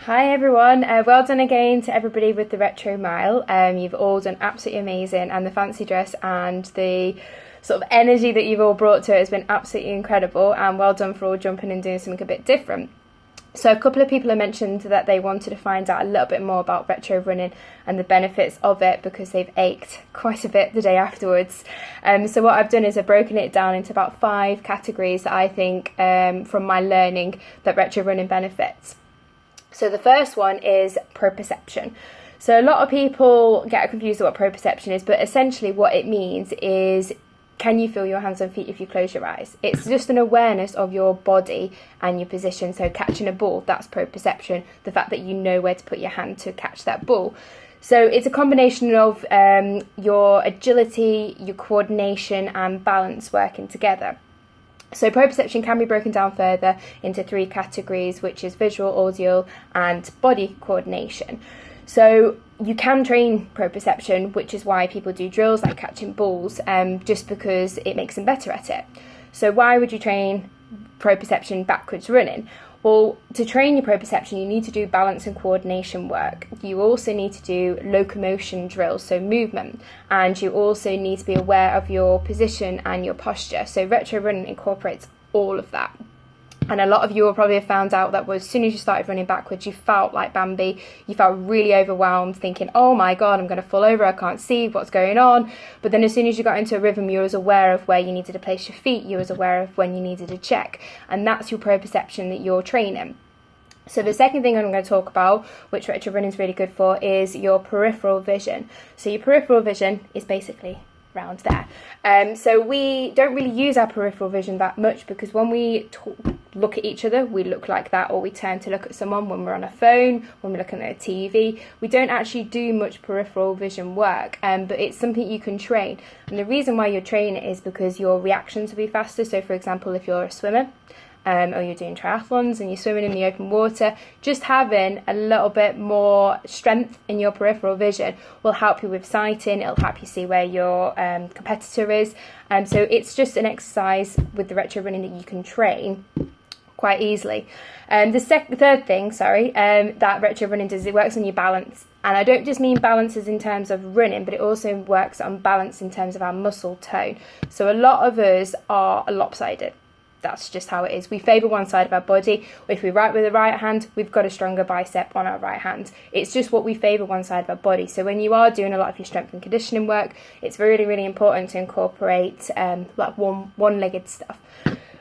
Hi everyone, well done again to everybody with the retro mile. You've all done absolutely amazing, and the fancy dress and the sort of energy that you've all brought to it has been absolutely incredible, and well done for all jumping and doing something a bit different. So a couple of people have mentioned that they wanted to find out a little bit more about retro running and the benefits of it because they've ached quite a bit the day afterwards. So what I've done is I've broken it down into about 5 categories that I think from my learning that retro running benefits. So the first one is proprioception. So a lot of people get confused with what proprioception is, but essentially what it means is, can you feel your hands and feet if you close your eyes? It's just an awareness of your body and your position. So catching a ball, that's proprioception. The fact that you know where to put your hand to catch that ball. So it's a combination of your agility, your coordination and balance working together. So proprioception can be broken down further into 3 categories, which is visual, audio, and body coordination. So you can train proprioception, which is why people do drills like catching balls, just because it makes them better at it. So why would you train proprioception backwards running? Well, to train your proprioception, you need to do balance and coordination work. You also need to do locomotion drills, so movement, and you also need to be aware of your position and your posture. So retro running incorporates all of that. And a lot of you will probably have found out that as soon as you started running backwards, you felt like Bambi. You felt really overwhelmed, thinking, oh my God, I'm going to fall over. I can't see what's going on. But then as soon as you got into a rhythm, you was aware of where you needed to place your feet. You was aware of when you needed to check. And that's your proprioception that you're training. So the second thing I'm going to talk about, which retro running is really good for, is your peripheral vision. So your peripheral vision is basically around there. So we don't really use our peripheral vision that much because when we look at each other, we look like that, or we turn to look at someone when we're on a phone, when we're looking at a TV. We don't actually do much peripheral vision work, but it's something you can train. And the reason why you're training it is because your reactions will be faster. So for example, if you're a swimmer, or you're doing triathlons and you're swimming in the open water, just having a little bit more strength in your peripheral vision will help you with sighting. It'll help you see where your competitor is. So it's just an exercise with the retro running that you can train quite easily. The third thing, that retro running does, it works on your balance. And I don't just mean balance as in terms of running, but it also works on balance in terms of our muscle tone. So a lot of us are lopsided. That's just how it is. We favour one side of our body. If we write with the right hand, we've got a stronger bicep on our right hand. It's just what we favour one side of our body. So when you are doing a lot of your strength and conditioning work, it's really, really important to incorporate like one-legged stuff.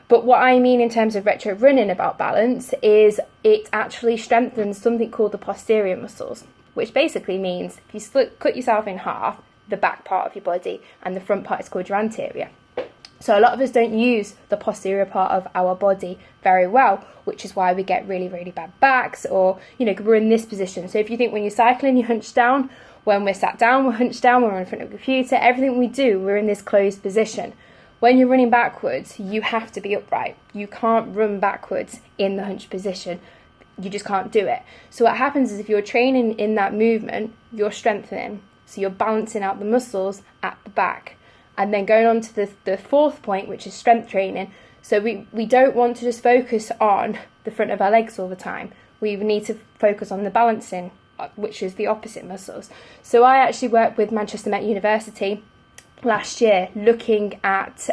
But what I mean in terms of retro running about balance is it actually strengthens something called the posterior muscles, which basically means if you cut yourself in half, the back part of your body and the front part is called your anterior. So a lot of us don't use the posterior part of our body very well, which is why we get really, really bad backs, or, we're in this position. So if you think when you're cycling, you're hunched down, when we're sat down, we're hunched down, when we're in front of a computer, everything we do, we're in this closed position. When you're running backwards, you have to be upright. You can't run backwards in the hunched position. You just can't do it. So what happens is if you're training in that movement, you're strengthening. So you're balancing out the muscles at the back. And then going on to the fourth point, which is strength training. So we don't want to just focus on the front of our legs all the time. We need to focus on the balancing, which is the opposite muscles. So I actually worked with Manchester Met University last year looking at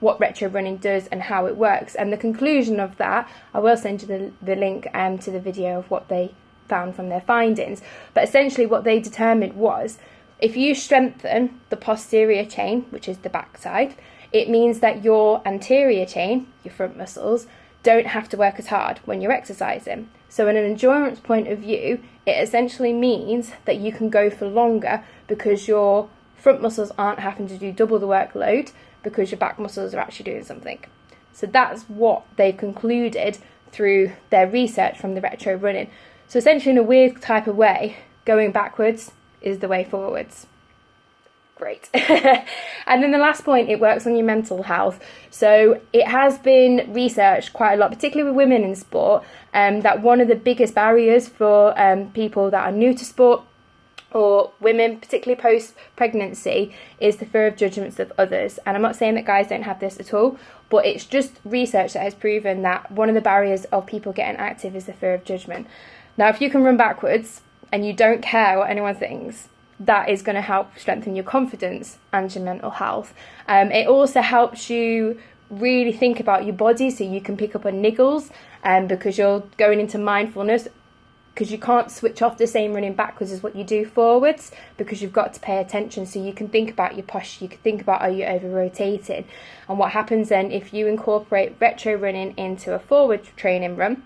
what retro running does and how it works. And the conclusion of that, I will send you the link to the video of what they found from their findings. But essentially what they determined was, if you strengthen the posterior chain, which is the back side, it means that your anterior chain, your front muscles, don't have to work as hard when you're exercising. So in an endurance point of view, it essentially means that you can go for longer because your front muscles aren't having to do double the workload because your back muscles are actually doing something. So that's what they've concluded through their research from the retro running. So essentially, in a weird type of way, going backwards is the way forwards. Great. And then the last point, it works on your mental health. So it has been researched quite a lot, particularly with women in sport, that one of the biggest barriers for people that are new to sport or women, particularly post-pregnancy, is the fear of judgments of others. And I'm not saying that guys don't have this at all, but it's just research that has proven that one of the barriers of people getting active is the fear of judgment. Now, if you can run backwards and you don't care what anyone thinks, that is going to help strengthen your confidence and your mental health. It also helps you really think about your body, so you can pick up on niggles, because you're going into mindfulness, because you can't switch off the same running backwards as what you do forwards, because you've got to pay attention. So you can think about your posture, you can think about, are you over rotating? And what happens then if you incorporate retro running into a forward training run,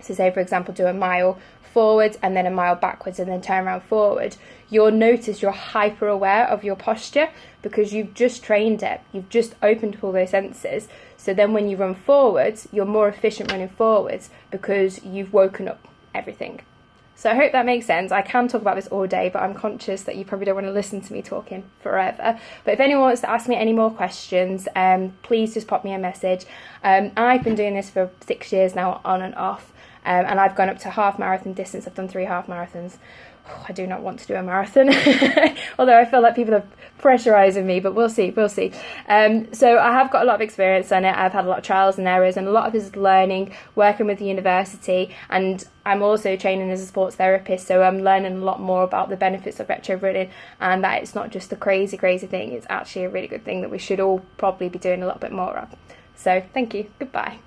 so say for example do a mile forward and then a mile backwards and then turn around forward, you'll notice you're hyper aware of your posture because you've just trained it, you've just opened up all those senses. So then when you run forwards, you're more efficient running forwards because you've woken up everything. So I hope that makes sense. I can talk about this all day, but I'm conscious that you probably don't want to listen to me talking forever. But if anyone wants to ask me any more questions, please just pop me a message. I've been doing this for 6 years now, on and off, and I've gone up to half marathon distance. I've done 3 half marathons. Oh, I do not want to do a marathon, although I feel like people are pressurising me, but we'll see. So I have got a lot of experience on it. I've had a lot of trials and errors, and a lot of this is learning, working with the university, and I'm also training as a sports therapist, so I'm learning a lot more about the benefits of retro running, and that it's not just a crazy thing, it's actually a really good thing that we should all probably be doing a lot bit more of. So thank you, goodbye.